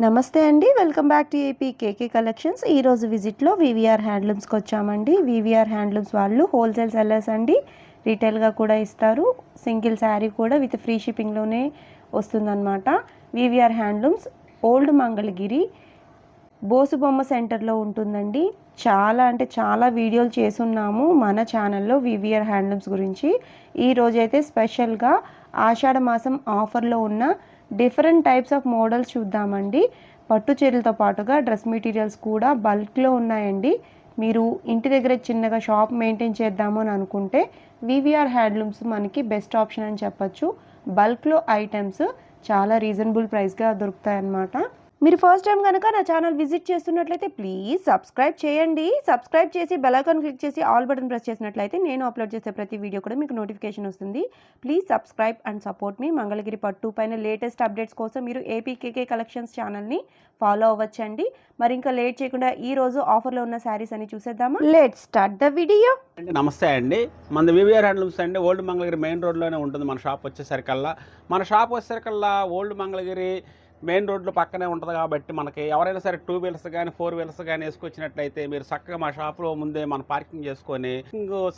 నమస్తే అండి, welcome back to AP KK collections. ఈరోజు విజిట్లో వివిఆర్ హ్యాండ్లూమ్స్కి వచ్చామండి. వివిఆర్ హ్యాండ్లూమ్స్ వాళ్ళు హోల్సేల్ సెల్లర్స్ అండి, రీటైల్గా కూడా ఇస్తారు. సింగిల్ శారీ కూడా విత్ ఫ్రీ షిప్పింగ్లోనే వస్తుందన్నమాట. వివిఆర్ హ్యాండ్లూమ్స్ ఓల్డ్ మంగళగిరి బోసుబొమ్మ సెంటర్లో ఉంటుందండి. చాలా అంటే చాలా వీడియోలు చేసున్నాము మన ఛానల్లో వివిఆర్ హ్యాండ్లూమ్స్ గురించి. ఈరోజైతే స్పెషల్గా ఆషాఢ మాసం ఆఫర్లో ఉన్న డిఫరెంట్ టైప్స్ ఆఫ్ మోడల్స్ చూద్దామండి. పట్టు చీరలతో పాటుగా డ్రెస్ మెటీరియల్స్ కూడా బల్క్లో ఉన్నాయండి. మీరు ఇంటి దగ్గర చిన్నగా షాప్ మెయింటైన్ చేద్దాము అని అనుకుంటే వివిఆర్ హ్యాండ్లూమ్స్ మనకి బెస్ట్ ఆప్షన్ అని చెప్పచ్చు. బల్క్లో ఐటమ్స్ చాలా రీజనబుల్ ప్రైస్గా దొరుకుతాయి అన్నమాట. మీరు ఫస్ట్ టైం కనుక నా ఛానల్ విజిట్ చేస్తున్నట్లయితే ప్లీజ్ సబ్స్క్రైబ్ చేయండి. సబ్స్క్రైబ్ చేసి బెల్ ఐకాన్ క్లిక్ చేసి ఆల్ బటన్ ప్రెస్ చేసినట్లయితే నేను అప్లోడ్ చేసే ప్రతి వీడియో కూడా మీకు నోటిఫికేషన్ వస్తుంది. ప్లీజ్ సబ్స్క్రైబ్ అండ్ సపోర్ట్ మీ. మంగళగిరి పట్టు పైన లేటెస్ట్ అప్డేట్స్ కోసం మీరు ఏపీకేకే కలెక్షన్స్ ఛానల్ని ఫాలో అవ్వచ్చండి. మరి ఇంకా లేట్ చేయకుండా ఈ రోజు ఆఫర్లో ఉన్న శారీస్ అని చూసేద్దామా. Let's start the video. నమస్తే అండి, మన వివిఆర్ హ్యాండ్లూమ్స్ అండి ఓల్డ్ మంగళగిరి మెయిన్ రోడ్లోనే ఉంటుంది మన షాప్ వచ్చేసరికల్లా. మన షాప్ వచ్చేసరికల్లా ఓల్డ్ మంగళగిరి మెయిన్ రోడ్లు పక్కనే ఉంటుంది కాబట్టి మనకి ఎవరైనా సరే 2 వీలర్స్ కానీ 4 వీలర్స్ కానీ వేసుకొచ్చినట్లయితే మీరు చక్కగా మా షాప్లో ముందే మన పార్కింగ్ చేసుకొని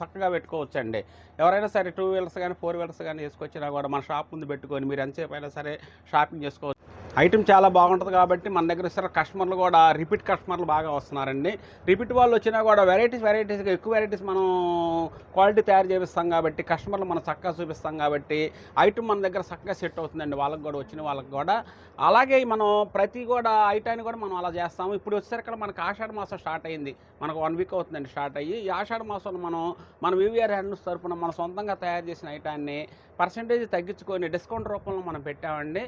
చక్కగా పెట్టుకోవచ్చండి. ఎవరైనా సరే 2 వీలర్స్ కానీ 4 వీలర్స్ కానీ వేసుకొచ్చినా కూడా మన షాప్ ముందు పెట్టుకొని మీరు ఎంతసేపు అయినా సరే షాపింగ్ చేసుకోవచ్చు. ఐటమ్ చాలా బాగుంటుంది కాబట్టి మన దగ్గర ఇస్తారు. కస్టమర్లు కూడా రిపీట్ కస్టమర్లు బాగా వస్తున్నారండి. రిపీట్ వాళ్ళు వచ్చినా కూడా వెరైటీస్గా ఎక్కువ వెరైటీస్ మనం క్వాలిటీ తయారు చేపిస్తాం కాబట్టి కస్టమర్లు మనం చక్కగా చూపిస్తాం కాబట్టి ఐటమ్ మన దగ్గర చక్కగా సెట్ అవుతుందండి వాళ్ళకి కూడా, వచ్చిన వాళ్ళకి కూడా. అలాగే మనం ప్రతి కూడా ఐటాన్ని కూడా మనం అలా చేస్తాము. ఇప్పుడు వచ్చేసరికి మనకు ఆషాఢ మాసం స్టార్ట్ అయింది, మనకు 1 వీక్ అవుతుందండి స్టార్ట్ అయ్యి. ఈ ఆషాఢ మాసం మన వివిఆర్ హ్యాండ్లూమ్స్ తరఫున మన సొంతంగా తయారు చేసిన ఐటాన్ని పర్సంటేజ్ తగ్గించుకొని డిస్కౌంట్ రూపంలో మనం పెట్టామండి.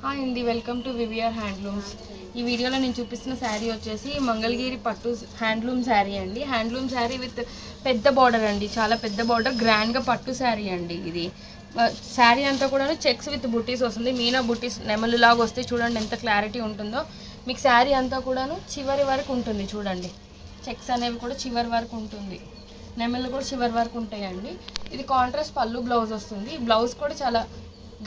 హాయ్ అండి, వెల్కమ్ టు వివిఆర్ హ్యాండ్లూమ్స్. ఈ వీడియోలో నేను చూపిస్తున్న శారీ వచ్చేసి మంగళగిరి పట్టు హ్యాండ్లూమ్ శారీ అండి. హ్యాండ్లూమ్ శారీ విత్ పెద్ద బార్డర్ అండి, చాలా పెద్ద బార్డర్, గ్రాండ్గా పట్టు శారీ అండి. ఇది శారీ అంతా కూడా చెక్స్ విత్ బుట్టీస్ వస్తుంది. మీనా బుట్టీస్ నెమలులాగా వస్తే చూడండి ఎంత క్లారిటీ ఉంటుందో. మీకు శారీ అంతా కూడాను చివరి వరకు ఉంటుంది చూడండి. చెక్స్ అనేవి కూడా చివరి వరకు ఉంటుంది, నెమలు కూడా చివరి వరకు ఉంటాయండి. ఇది కాంట్రాస్ట్ పళ్ళు బ్లౌజ్ వస్తుంది. బ్లౌజ్ కూడా చాలా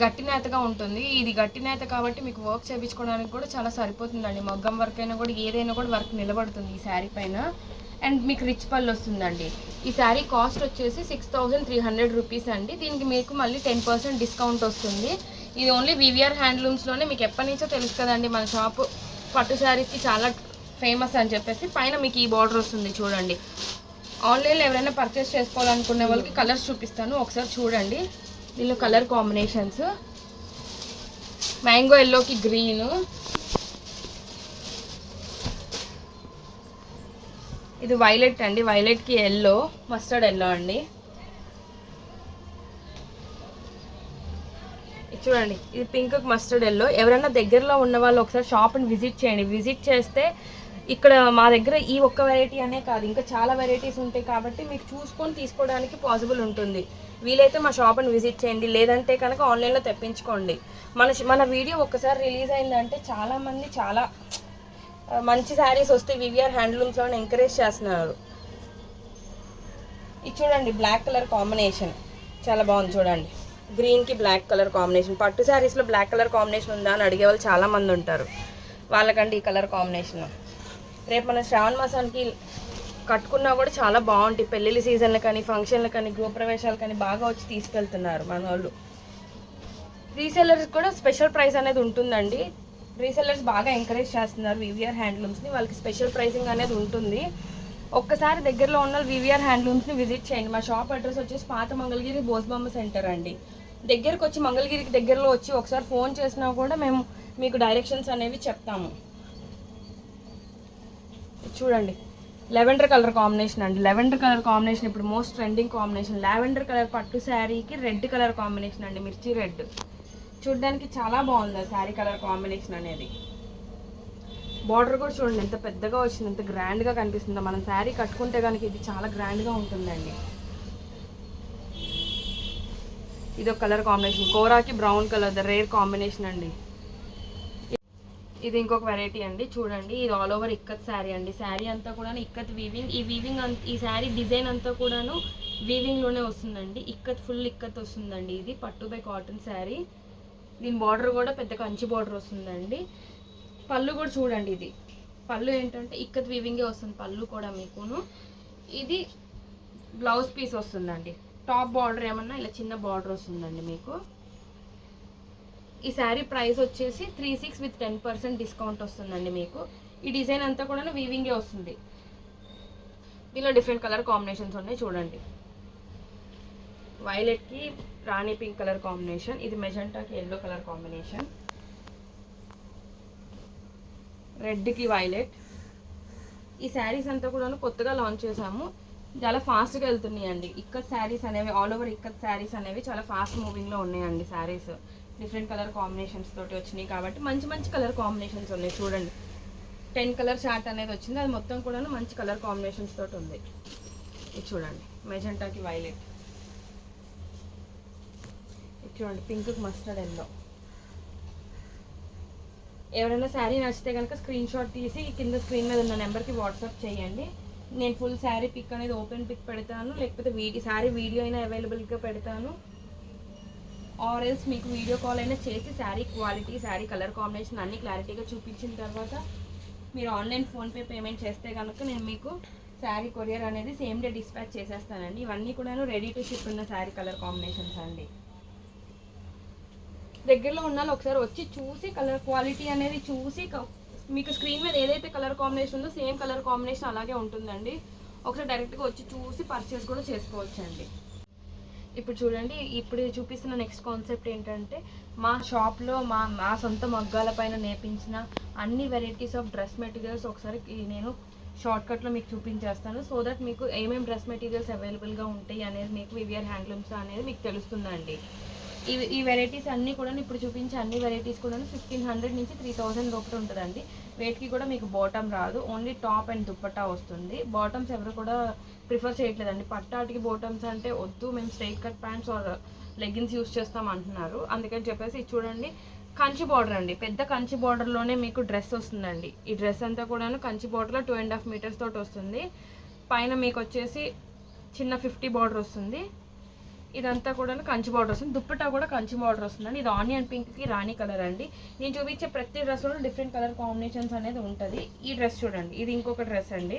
గట్టి నేతగా ఉంటుంది. ఇది గట్టి నేత కాబట్టి మీకు వర్క్ చేయించుకోవడానికి కూడా చాలా సరిపోతుందండి. మగ్గం వర్క్ అయినా కూడా ఏదైనా కూడా వర్క్ నిలబడుతుంది ఈ శారీ పైన. అండ్ మీకు రిచ్ పళ్ళు వస్తుందండి. ఈ శారీ కాస్ట్ వచ్చేసి 6300 రూపీస్ అండి. దీనికి మీకు మళ్ళీ 10% డిస్కౌంట్ వస్తుంది. ఇది ఓన్లీ వివిఆర్ హ్యాండ్లూమ్స్లోనే. మీకు ఎప్పటి నుంచో తెలుసు కదండి మన షాపు పట్టు శారీస్కి చాలా ఫేమస్ అని చెప్పేసి. పైన మీకు ఈ బార్డర్ వస్తుంది చూడండి. ఆన్లైన్లో ఎవరైనా పర్చేస్ చేసుకోవాలనుకునే వాళ్ళకి కలర్స్ చూపిస్తాను, ఒకసారి చూడండి. దీనిలో కలర్ కాంబినేషన్స్ మ్యాంగో ఎల్లోకి గ్రీన్, ఇది వైలెట్ అండి, వైలెట్కి ఎల్లో, మస్టర్డ్ ఎల్లో అండి. చూడండి ఇది పింక్ మస్టర్డ్ ఎల్లో. ఎవరైనా దగ్గరలో ఉన్న వాళ్ళు ఒకసారి షాప్ని విజిట్ చేయండి. విజిట్ చేస్తే ఇక్కడ మా దగ్గర ఈ ఒక్క వెరైటీ అనే కాదు, ఇంకా చాలా వెరైటీస్ ఉంటాయి కాబట్టి మీకు చూసుకొని తీసుకోవడానికి పాసిబుల్ ఉంటుంది. వీలైతే మా షాప్ని విజిట్ చేయండి, లేదంటే కనుక ఆన్లైన్లో తెప్పించుకోండి. మన వీడియో ఒక్కసారి రిలీజ్ అయిందంటే చాలామంది చాలా మంచి శారీస్ వస్తే వివిఆర్ హ్యాండ్లూమ్స్లో ఎంకరేజ్ చేస్తున్నారు. ఇది చూడండి బ్లాక్ కలర్ కాంబినేషన్ చాలా బాగుంది చూడండి. గ్రీన్కి బ్లాక్ కలర్ కాంబినేషన్. పట్టు శారీస్లో బ్లాక్ కలర్ కాంబినేషన్ ఉందా అని అడిగే వాళ్ళు చాలామంది ఉంటారు. వాళ్ళకంటే ఈ కలర్ కాంబినేషన్ రేపు మన శ్రావణ మాసానికి కట్టుకున్నా కూడా చాలా బాగుంటాయి. పెళ్ళిళ్ళ సీజన్లు కానీ, ఫంక్షన్లు కానీ, గృహప్రవేశాలు కానీ బాగా వచ్చి తీసుకెళ్తున్నారు మన వాళ్ళు. రీసెల్లర్స్ కూడా స్పెషల్ ప్రైస్ అనేది ఉంటుందండి. రీసెల్లర్స్ బాగా ఎంకరేజ్ చేస్తున్నారు వివిఆర్ హ్యాండ్లూమ్స్ని. వాళ్ళకి స్పెషల్ ప్రైసింగ్ అనేది ఉంటుంది. ఒక్కసారి దగ్గరలో ఉన్న వివిఆర్ హ్యాండ్లూమ్స్ని విజిట్ చేయండి. మా షాప్ అడ్రస్ వచ్చేసి పాత మంగళగిరి బోసుబొమ్మ సెంటర్ అండి. దగ్గరకు వచ్చి మంగళగిరికి దగ్గరలో వచ్చి ఒకసారి ఫోన్ చేసినా కూడా మేము మీకు డైరెక్షన్స్ అనేవి చెప్తాము. చూడండి లెవెండర్ కలర్ కాంబినేషన్ అండి. లెవెండర్ కలర్ కాంబినేషన్ ఇప్పుడు most trending combination. Lavender colour పట్టు శారీకి రెడ్ కలర్ కాంబినేషన్ అండి, మిర్చి రెడ్. చూడడానికి చాలా బాగుంది శారీ కలర్ కాంబినేషన్ అనేది. బార్డర్ కూడా చూడండి ఎంత పెద్దగా వచ్చింది, ఎంత గ్రాండ్గా కనిపిస్తుందో. మనం శారీ కట్టుకుంటే కనుక ఇది చాలా గ్రాండ్గా ఉంటుందండి. ఇది ఒక కలర్ కాంబినేషన్, కోరాకి brown colour, the rare combination అండి. ఇది ఇంకొక వెరైటీ అండి చూడండి. ఇది ఆల్ ఓవర్ ఇక్కత్ శారీ అండి. శారీ అంతా కూడా ఇక్కత్ వీవింగ్. ఈ శారీ డిజైన్ అంతా కూడాను వీవింగ్లోనే వస్తుందండి. ఇక్కత్ ఫుల్ ఇక్కత్ వస్తుందండి. ఇది పట్టు బై కాటన్ శారీ. దీని బార్డర్ కూడా పెద్ద కంచి బార్డర్ వస్తుందండి. పళ్ళు కూడా చూడండి, ఇది పళ్ళు ఏంటంటే ఇక్కత్ వీవింగే వస్తుంది పళ్ళు కూడా మీకును. ఇది బ్లౌజ్ పీస్ వస్తుందండి. టాప్ బార్డర్ ఏమన్నా ఇలా చిన్న బార్డర్ వస్తుందండి మీకు. ఈ శారీ ప్రైస్ వచ్చేసి 36 విత్ 10% డిస్కౌంట్ వస్తుందండి మీకు. ఈ డిజైన్ అంతా కూడా వీవింగే వస్తుంది. దీనిలో డిఫరెంట్ కలర్ కాంబినేషన్స్ ఉన్నాయి చూడండి. వైలెట్కి రాణి పింక్ కలర్ కాంబినేషన్, ఇది మెజెంటాకి ఎల్లో కలర్ కాంబినేషన్, రెడ్కి వైలెట్. ఈ శారీస్ అంతా కూడా కొత్తగా లాంచ్ చేసాము, చాలా ఫాస్ట్గా వెళ్తున్నాయండి. ఇక్కత్ శారీస్ అనేవి ఆల్ ఓవర్ ఇక్కత్ శారీస్ అనేవి చాలా ఫాస్ట్ మూవింగ్లో ఉన్నాయండి. శారీస్ డిఫరెంట్ కలర్ కాంబినేషన్స్ తోటి వచ్చినాయి కాబట్టి మంచి మంచి కలర్ కాంబినేషన్స్ ఉన్నాయి చూడండి. 10 కలర్ చార్ట్ అనేది వచ్చింది, అది మొత్తం కూడా మంచి కలర్ కాంబినేషన్స్ తోటి ఉంది. ఇది చూడండి మెజెంటాకి వైలెట్, ఇది చూడండి పింక్ మస్టర్డ్ ఎల్లో. ఎవరైనా శారీ నచ్చితే కనుక స్క్రీన్ షాట్ తీసి కింద స్క్రీన్ మీద ఉన్న నెంబర్కి వాట్సాప్ చేయండి. నేను ఫుల్ శారీ పిక్ అనేది ఓపెన్ పిక్ పెడతాను, లేకపోతే శారీ వీడియో అయినా అవైలబుల్గా పెడతాను. ఆర్ ఎల్స్ మీకు వీడియో కాల్ అయినా చేసి sari quality, sari colour combination అన్నీ క్లారిటీగా చూపించిన తర్వాత మీరు ఆన్లైన్ ఫోన్పే పేమెంట్ చేస్తే కనుక నేను మీకు శారీ కొరియర్ అనేది సేమ్ డే డిస్పాచ్ చేసేస్తానండి. ఇవన్నీ కూడా రెడీ టు షిప్ ఉన్న శారీ కలర్ కాంబినేషన్స్ అండి. దగ్గరలో ఉన్న ఒకసారి వచ్చి చూసి కలర్ క్వాలిటీ అనేది చూసి మీకు స్క్రీన్ మీద ఏదైతే కలర్ కాంబినేషన్ ఉందో సేమ్ కలర్ కాంబినేషన్ అలాగే ఉంటుందండి. ఒకసారి డైరెక్ట్గా వచ్చి చూసి పర్చేస్ కూడా చేసుకోవచ్చండి. ఇప్పుడు చూడండి, ఇప్పుడు చూపిస్తున్న నెక్స్ట్ కాన్సెప్ట్ ఏంటంటే మా షాప్లో మా సొంత మగ్గాల పైన నేర్పించిన అన్ని వెరైటీస్ ఆఫ్ డ్రెస్ మెటీరియల్స్ ఒకసారి నేను షార్ట్కట్లో మీకు చూపించేస్తాను. సో దట్ మీకు ఏమేమి డ్రెస్ మెటీరియల్స్ అవైలబుల్గా ఉంటాయి అనేది మీకు వివిఆర్ హ్యాండ్లూమ్స్ అనేది మీకు తెలుస్తుందండి. ఈ వెరైటీస్ అన్నీ కూడా ఇప్పుడు చూపించే అన్ని వెరైటీస్ కూడా 1500 నుంచి 3000 లోపల ఉంటుందండి. వెయిట్కి కూడా మీకు బాటమ్ రాదు, ఓన్లీ టాప్ అండ్ దుప్పట్టా వస్తుంది. బాటమ్స్ ఎవరు కూడా ప్రిఫర్ చేయట్లేదండి. పట్టాటికి బాటమ్స్ అంటే వద్దు, మేము straight cut pants or leggings use చేస్తాం అంటున్నారు. అందుకని చెప్పేసి ఇది చూడండి కంచి బార్డర్ అండి, పెద్ద కంచి బార్డర్లోనే మీకు డ్రెస్ వస్తుందండి. ఈ డ్రెస్ అంతా కూడా కంచి బార్డర్లో 2.5 మీటర్స్ తోటి వస్తుంది. పైన మీకు వచ్చేసి చిన్న 50 బార్డర్ వస్తుంది. ఇదంతా కూడా కంచి బార్డర్ వస్తుంది. దుప్పట్టా కూడా కంచి బార్డర్ వస్తుందండి. ఇది ఆనియన్ పింక్కి రాణి కలర్ అండి. నేను చూపించే ప్రతి డ్రెస్లో డిఫరెంట్ కలర్ కాంబినేషన్స్ అనేది ఉంటుంది. ఈ డ్రెస్ చూడండి, ఇది ఇంకొక డ్రెస్ అండి,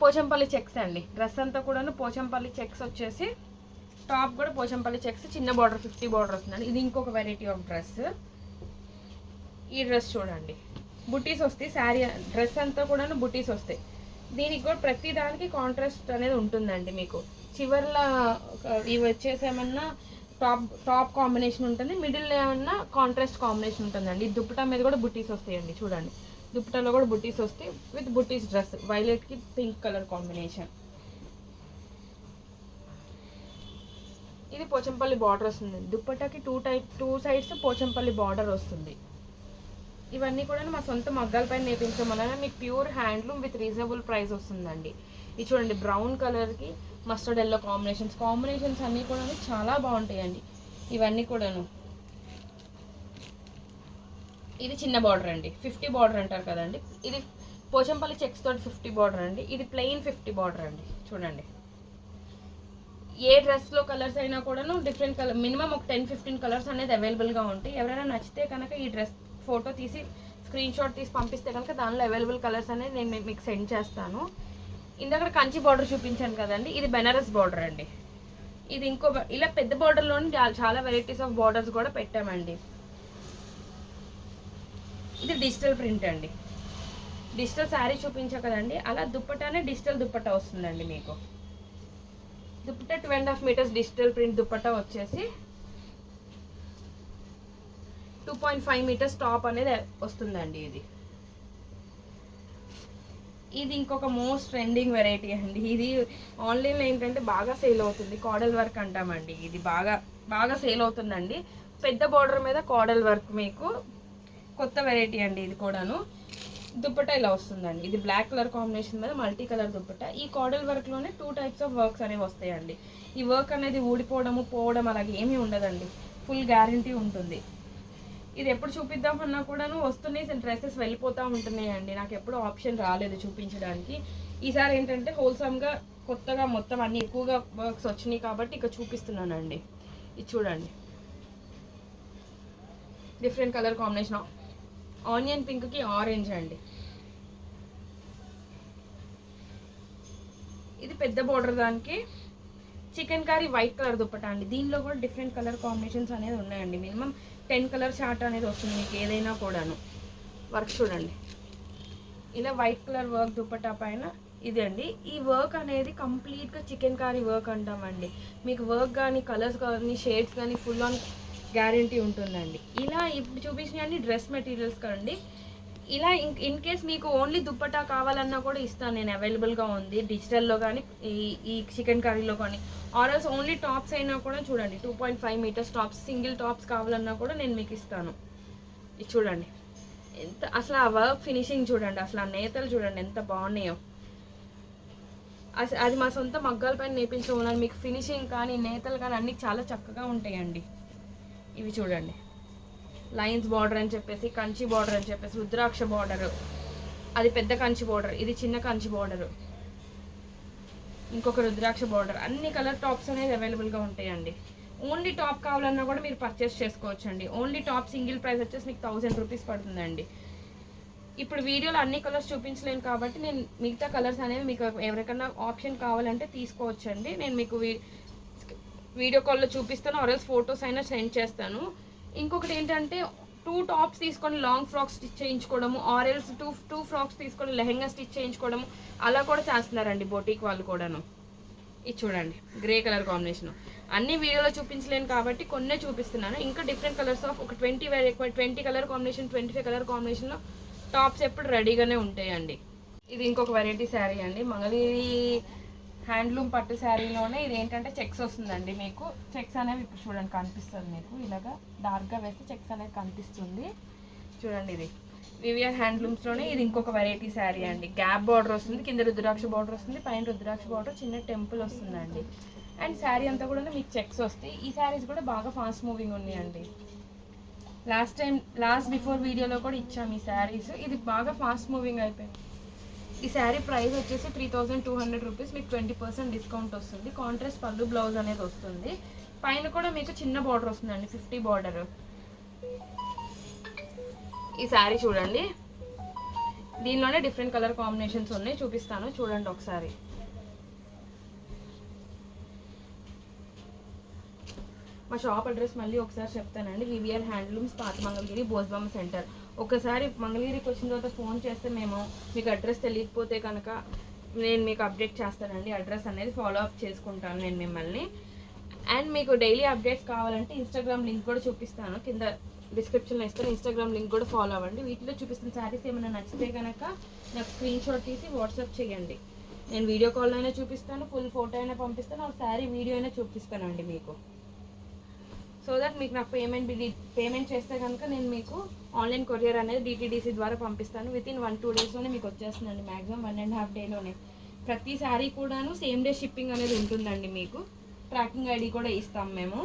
పోచంపల్లి చెక్స్ అండి. డ్రెస్ అంతా కూడా పోచంపల్లి చెక్స్ వచ్చేసి టాప్ కూడా పోచంపల్లి చెక్స్, చిన్న బార్డర్ 50 బార్డర్ వస్తుందండి. ఇది ఇంకొక వెరైటీ ఆఫ్ డ్రెస్. ఈ డ్రెస్ చూడండి బుటీస్ వస్తాయి, శారీ డ్రెస్ అంతా కూడా బుటీస్ వస్తాయి. దీనికి కూడా ప్రతి దానికి కాంట్రాస్ట్ అనేది ఉంటుందండి. మీకు చివర్లో ఇవి వచ్చేసి ఏమన్నా టాప్ కాంబినేషన్ ఉంటుంది, మిడిల్లో ఏమన్నా కాంట్రాస్ట్ కాంబినేషన్ ఉంటుందండి. ఈ దుప్పటా మీద కూడా బుటీస్ వస్తాయండి చూడండి. దుప్పటాలో కూడా బుటీస్ వస్తాయి with buttis dress, వైలెట్కి pink colour combination. ఇది పోచంపల్లి బార్డర్ వస్తుంది. దుప్పటాకి టూ సైడ్స్ పోచంపల్లి బార్డర్ వస్తుంది. ఇవన్నీ కూడా మా సొంత మగ్గాల పైన నేర్పించడం వలన మీకు pure handloom with reasonable price వస్తుందండి. ఇది చూడండి బ్రౌన్ కలర్కి మస్టర్డ్ ఎల్లో కాంబినేషన్స్ అన్నీ కూడా చాలా బాగుంటాయండి. ఇవన్నీ కూడాను ఇది చిన్న బార్డర్ అండి, 50 బార్డర్ అంటారు కదండి. ఇది పోచంపల్లి చెక్స్ తోటి 50 బార్డర్ అండి. ఇది ప్లెయిన్ 50 బార్డర్ అండి. చూడండి ఏ డ్రెస్లో కలర్స్ అయినా కూడాను డిఫరెంట్ కలర్, మినిమం ఒక 10-15 కలర్స్ అనేది అవైలబుల్గా ఉంటాయి. ఎవరైనా నచ్చితే కనుక ఈ డ్రెస్ ఫోటో తీసి స్క్రీన్ షాట్ తీసి పంపిస్తే కనుక దానిలో అవైలబుల్ కలర్స్ అనేది నేను మీకు సెండ్ చేస్తాను. ఇందాక కంచి బార్డర్ చూపించాను కదండి, ఇది బెనారస్ బార్డర్ అండి. ఇది ఇంకో ఇలా పెద్ద బార్డర్లోని చాలా వెరైటీస్ ఆఫ్ బార్డర్స్ కూడా పెట్టామండి. ఇది డిజిటల్ ప్రింట్ అండి. డిజిటల్ శారీ చూపించా కదండి, అలా దుప్పటానే డిజిటల్ దుప్పట్టా వస్తుందండి. మీకు dupatta 2.5 metres digital print dupatta వచ్చేసి 2.5 మీటర్స్ టాప్ అనేది వస్తుందండి. ఇది ఇంకొక మోస్ట్ ట్రెండింగ్ వెరైటీ అండి. ఇది ఆన్లైన్లో ఏంటంటే బాగా సేల్ అవుతుంది, కాడల్ వర్క్ అంటామండి. ఇది బాగా సేల్ అవుతుందండి. పెద్ద బార్డర్ మీద కాడల్ వర్క్ మీకు కొత్త వెరైటీ అండి. ఇది కూడాను దుప్పట్టా ఇలా వస్తుందండి. ఇది బ్లాక్ కలర్ కాంబినేషన్ మీద మల్టీ కలర్ దుప్పట్టా. ఈ కాడల్ వర్క్లోనే 2 టైప్స్ ఆఫ్ వర్క్స్ అనేవి వస్తాయండి. ఈ వర్క్ అనేది ఊడిపోవడము పోవడం అలాగే ఏమీ ఉండదండి, ఫుల్ గ్యారంటీ ఉంటుంది. ఇది ఎప్పుడు చూపిద్దామన్నా కూడాను వస్తున్నాయి డ్రెస్సెస్ వెళ్ళిపోతూ ఉంటున్నాయండి. నాకు ఎప్పుడు ఆప్షన్ రాలేదు చూపించడానికి. ఈసారి ఏంటంటే హోల్సమ్గా కొత్తగా మొత్తం అన్ని ఎక్కువగా వర్క్స్ వచ్చినాయి కాబట్టి ఇక చూపిస్తున్నానండి. ఇది చూడండి డిఫరెంట్ కలర్ కాంబినేషన్. ఆనియన్ పింక్కి ఆరెంజ్ అండి. ఇది పెద్ద బోర్డర్ దానికి చికెన్ కర్రీ వైట్ కలర్ దుప్పట అండి. దీనిలో కూడా డిఫరెంట్ కలర్ కాంబినేషన్స్ అనేది ఉన్నాయండి. మినిమం 10 కలర్ చార్ట్ అనేది వస్తుంది మీకు ఏదైనా కూడాను. వర్క్ చూడండి, ఇలా వైట్ కలర్ వర్క్ దుప్పటా పైన ఇది అండి. ఈ వర్క్ అనేది కంప్లీట్గా చికెన్ కర్రీ వర్క్ అంటామండి. మీకు వర్క్ కానీ కలర్స్ కానీ షేడ్స్ కానీ ఫుల్ ఆన్ గ్యారంటీ ఉంటుందండి. ఇలా ఇప్పుడు చూపించినవన్నీ డ్రెస్ మెటీరియల్స్ కండి. ఇలా ఇన్ కేస్ మీకు ఓన్లీ దుప్పటా కావాలన్నా కూడా ఇస్తాను నేను, అవైలబుల్గా ఉంది డిజిటల్లో కానీ ఈ చికెన్ కర్రీలో కానీ. ఆర్ఎల్స్ ఓన్లీ టాప్స్ అయినా కూడా చూడండి 2.5 మీటర్స్ టాప్స్, సింగిల్ టాప్స్ కావాలన్నా కూడా నేను మీకు ఇస్తాను. ఇది చూడండి ఎంత అసలు ఆ వర్క్ ఫినిషింగ్ చూడండి, అసలు ఆ నేతలు చూడండి ఎంత బాగున్నాయో. అది మా సొంత మగ్గాల పైన నేర్పించడం ఉన్నాను. మీకు ఫినిషింగ్ కానీ నేతలు కానీ అన్నీ చాలా చక్కగా ఉంటాయండి. ఇవి చూడండి, లైన్స్ బార్డర్ అని చెప్పేసి, కంచి బార్డర్ అని చెప్పేసి, రుద్రాక్ష బార్డర్, అది పెద్ద కంచి బార్డర్, ఇది చిన్న కంచి బార్డర్, ఇంకొక రుద్రాక్ష బార్డర్. అన్ని కలర్ టాప్స్ అనేది అవైలబుల్గా ఉంటాయండి. ఓన్లీ టాప్ కావాలన్నా కూడా మీరు పర్చేస్ చేసుకోవచ్చు అండి. ఓన్లీ టాప్ సింగిల్ ప్రైస్ వచ్చేసి మీకు 1000 రూపీస్ పడుతుందండి. ఇప్పుడు వీడియోలో అన్ని కలర్స్ చూపించలేను కాబట్టి నేను మిగతా కలర్స్ అనేవి మీకు ఎవరికైనా ఆప్షన్ కావాలంటే తీసుకోవచ్చండి. నేను మీకు వీడియో కాల్లో చూపిస్తాను, ఆర్ఎల్స్ ఫొటోస్ అయినా సెండ్ చేస్తాను. ఇంకొకటి ఏంటంటే 2 టాప్స్ తీసుకొని లాంగ్ ఫ్రాక్స్ స్టిచ్ చేయించుకోవడము, ఆర్ఎల్స్ 2 ఫ్రాక్స్ తీసుకొని లెహెంగా స్టిచ్ చేయించుకోవడము అలా కూడా చేస్తున్నారండి బొటీక్ వాళ్ళు కూడాను. ఇది చూడండి గ్రే కలర్ కాంబినేషన్. అన్ని వీడియోలో చూపించలేను కాబట్టి కొన్నే చూపిస్తున్నాను. ఇంకా డిఫరెంట్ కలర్స్ ఆఫ్ ఒక 20 కలర్ కాంబినేషన్, 25 కలర్ కాంబినేషన్లో టాప్స్ ఎప్పుడు రెడీగానే ఉంటాయండి. ఇది ఇంకొక వెరైటీ శారీ అండి. మంగళగిరి హ్యాండ్లూమ్ పట్టు శారీలోనే ఇది ఏంటంటే చెక్స్ వస్తుందండి. మీకు చెక్స్ అనేవి ఇప్పుడు చూడండి కనిపిస్తుంది, మీకు ఇలాగా డార్క్గా వేస్తే చెక్స్ అనేది కనిపిస్తుంది చూడండి. ఇది వివిఆర్ హ్యాండ్లూమ్స్లోనే ఇది ఇంకొక వెరైటీ శారీ అండి. గ్యాప్ బార్డర్ వస్తుంది, కింద రుద్రాక్ష బార్డర్ వస్తుంది, పైన రుద్రాక్ష బార్డర్, చిన్న టెంపుల్ వస్తుందండి. అండ్ శారీ అంతా కూడా మీకు చెక్స్ వస్తాయి. ఈ శారీస్ కూడా బాగా ఫాస్ట్ మూవింగ్ ఉన్నాయండి. లాస్ట్ బిఫోర్ వీడియోలో కూడా ఇచ్చాము ఈ శారీస్. ఇది బాగా ఫాస్ట్ మూవింగ్ అయిపోయింది. ఈ శారీ ప్రైస్ వచ్చేసి 3200 రూపీస్, మీకు 20% డిస్కౌంట్ వస్తుంది. కాంట్రాస్ట్ పళ్ళు బ్లౌజ్ అనేది వస్తుంది. పైన కూడా మీకు చిన్న బార్డర్ వస్తుందండి, 50 బార్డర్. ఈ శారీ చూడండి, దీనిలోనే డిఫరెంట్ కలర్ కాంబినేషన్స్ ఉన్నాయి, చూపిస్తాను చూడండి ఒకసారి. మా షాప్ అడ్రస్ మళ్ళీ ఒకసారి చెప్తానండి. వివిఆర్ హ్యాండ్లూమ్స్, పాత మంగళగిరి, బోస్బొమ్మ సెంటర్. ఒకసారి మంగళగిరికి వచ్చిన తర్వాత ఫోన్ చేస్తే మేము మీకు అడ్రస్ తెలియకపోతే కనుక నేను మీకు అప్డేట్ చేస్తానండి. అడ్రస్ అనేది ఫాలో అప్ చేసుకుంటాను నేను మిమ్మల్ని. అండ్ మీకు డైలీ అప్డేట్స్ కావాలంటే ఇన్స్టాగ్రామ్ లింక్ కూడా చూపిస్తాను, కింద డిస్క్రిప్షన్లో ఇస్తాను. ఇన్స్టాగ్రామ్ లింక్ కూడా ఫాలో అవ్వండి. వీటిలో చూపిస్తున్న శారీస్ ఏమైనా నచ్చితే కనుక నాకు స్క్రీన్ షాట్ తీసి వాట్సాప్ చేయండి. నేను వీడియో కాల్ అయినా చూపిస్తాను, ఫుల్ ఫోటో అయినా పంపిస్తాను, ఒక శారీ వీడియో అయినా చూపిస్తానండి మీకు. సో దట్ మీకు నాకు పేమెంట్ చేస్తే కనుక నేను మీకు ఆన్లైన్ కొరియర్ అనేది డిటీడీసీ ద్వారా పంపిస్తాను. వితిన్ 1-2 డేస్లోనే మీకు వచ్చేస్తుందండి, మ్యాక్సిమం 1.5 డేలోనే. ప్రతి శారీ కూడాను సేమ్ డే షిప్పింగ్ అనేది ఉంటుందండి. మీకు ట్రాకింగ్ ఐడి కూడా ఇస్తాం మేము.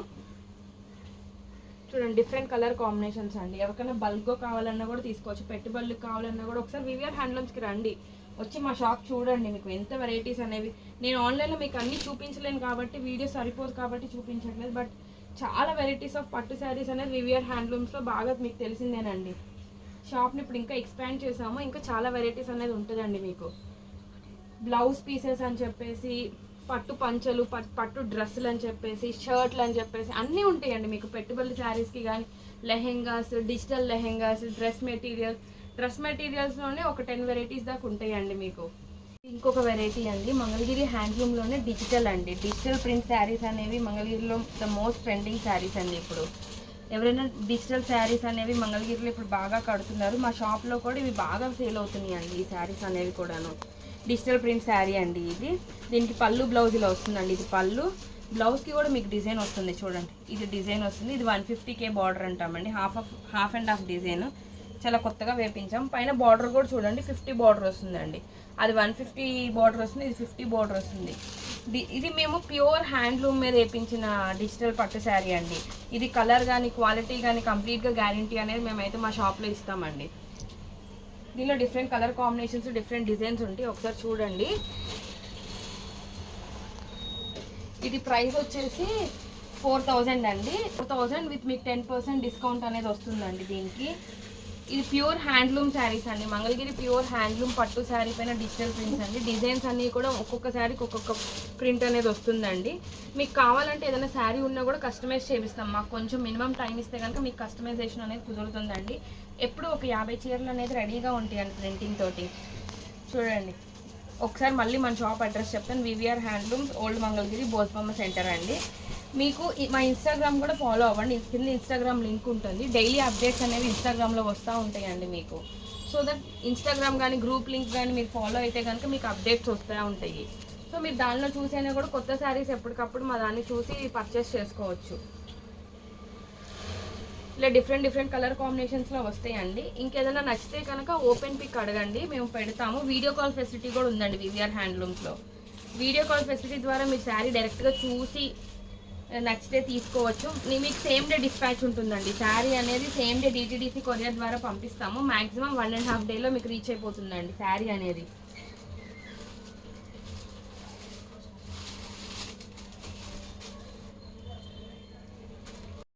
చూడండి డిఫరెంట్ కలర్ కాంబినేషన్స్ అండి. ఎవరికైనా బల్క్గా కావాలన్నా కూడా తీసుకోవచ్చు, పెట్టుబడులకు కావాలన్నా కూడా ఒకసారి వివిఆర్ హ్యాండ్లూమ్స్కి రండి, వచ్చి మా షాప్ చూడండి. మీకు ఎంత వెరైటీస్ అనేవి నేను ఆన్లైన్లో మీకు అన్నీ చూపించలేను కాబట్టి, వీడియో సరిపోదు కాబట్టి చూపించట్లేదు. బట్ చాలా వెరైటీస్ ఆఫ్ పట్టు శారీస్ అనేది వివిఆర్ హ్యాండ్లూమ్స్లో బాగా మీకు తెలిసిందేనండి. షాప్ని ఇప్పుడు ఇంకా ఎక్స్పాండ్ చేసాము, ఇంకా చాలా వెరైటీస్ అనేది ఉంటుందండి. మీకు బ్లౌజ్ పీసెస్ అని చెప్పేసి, పట్టు పంచలు, పట్టు డ్రెస్సులు అని చెప్పేసి, షర్ట్లు అని చెప్పేసి అన్నీ ఉంటాయండి మీకు. పెట్టుబడి శారీస్కి కానీ లెహెంగాస్, డిజిటల్ లెహెంగాస్, డ్రెస్ మెటీరియల్స్లోనే ఒక 10 వెరైటీస్ దాకా ఉంటాయండి మీకు. ఇంకొక వెరైటీ అండి, మంగళగిరి హ్యాండ్లూమ్లోనే డిజిటల్ అండి. డిజిటల్ ప్రింట్ శారీస్ అనేవి మంగళగిరిలో ద మోస్ట్ ట్రెండింగ్ శారీస్ అండి. ఇప్పుడు ఎవరైనా డిజిటల్ శారీస్ అనేవి మంగళగిరిలో ఇప్పుడు బాగా కడుతున్నారు. మా షాప్లో కూడా ఇవి బాగా సేల్ అవుతున్నాయి అండి. ఈ శారీస్ అనేవి కూడాను డిజిటల్ ప్రింట్ శారీ అండి. ఇది దీనికి పళ్ళు బ్లౌజ్ ఇలా వస్తుందండి. ఇది పళ్ళు, బ్లౌజ్కి కూడా మీకు డిజైన్ వస్తుంది చూడండి. ఇది డిజైన్ వస్తుంది. ఇది 150K బార్డర్ అంటామండి. హాఫ్ అండ్ హాఫ్ డిజైన్ చాలా కొత్తగా వేపించాం. పైన బార్డర్ కూడా చూడండి 50 బార్డర్ వస్తుందండి. అది 150 బార్డర్ వస్తుంది, ఇది 50 బార్డర్ వస్తుంది. ఇది మేము ప్యూర్ హ్యాండ్లూమ్ మీద వేపించిన డిజిటల్ పట్టు శారీ అండి. ఇది కలర్ కానీ క్వాలిటీ కానీ కంప్లీట్గా గ్యారంటీ అనేది మేమైతే మా షాప్లో ఇస్తామండి. దీనిలో different colour combinations, different designs ఉంటాయి, ఒకసారి చూడండి. ఇది ప్రైస్ వచ్చేసి 4000 అండి. 4000 విత్ మీకు 10% డిస్కౌంట్ అనేది వస్తుందండి దీనికి. ఇది ప్యూర్ హ్యాండ్లూమ్ శారీస్ అండి, మంగళగిరి ప్యూర్ హ్యాండ్లూమ్ పట్టు శారీ పైన డిజిటల్ ప్రింట్స్ అండి. డిజైన్స్ అన్నీ కూడా ఒక్కొక్క శారీకి ఒక్కొక్క ప్రింట్ అనేది వస్తుందండి. మీకు కావాలంటే ఏదైనా శారీ ఉన్నా కూడా కస్టమైజ్ చేపిస్తాం. మాకు కొంచెం మినిమం టైం ఇస్తే కనుక మీకు కస్టమైజేషన్ అనేది కుదురుతుందండి. ఎప్పుడు ఒక 50 చీరలు అనేది రెడీగా ఉంటాయండి ప్రింటింగ్ తోటి. చూడండి, ఒకసారి మళ్ళీ మన షాప్ అడ్రస్ చెప్తాను. VVR handlooms, old Mangalagiri, Bose Bomma centre అండి. మీకు మా ఇన్స్టాగ్రామ్ కూడా ఫాలో అవ్వండి, కింద ఇన్స్టాగ్రామ్ లింక్ ఉంటుంది. డైలీ అప్డేట్స్ అనేవి ఇన్స్టాగ్రామ్లో వస్తూ ఉంటాయండి మీకు. సో దట్ ఇన్స్టాగ్రామ్ కానీ గ్రూప్ లింక్ కానీ మీరు ఫాలో అయితే కనుక మీకు అప్డేట్స్ వస్తూ ఉంటాయి. సో మీరు దానిలో చూసైనా కూడా కొత్త శారీస్ ఎప్పటికప్పుడు మా దాన్ని చూసి పర్చేస్ చేసుకోవచ్చు. ఇలా డిఫరెంట్ కలర్ కాంబినేషన్స్లో వస్తాయండి. ఇంకేదైనా నచ్చితే కనుక ఓపెన్ పిక్ అడగండి, మేము పెడతాము. వీడియో కాల్ ఫెసిలిటీ కూడా ఉందండి వివిఆర్ హ్యాండ్లూమ్స్లో. వీడియో కాల్ ఫెసిలిటీ ద్వారా మీరు శారీ డైరెక్ట్గా చూసి నచ్చితే తీసుకోవచ్చు. మీకు సేమ్ డే డిస్పాచ్ ఉంటుందండి. శారీ అనేది సేమ్ డే DTDC కొరియర్ ద్వారా పంపిస్తాము. మ్యాక్సిమం 1.5 డేలో మీకు రీచ్ అయిపోతుందండి శారీ అనేది.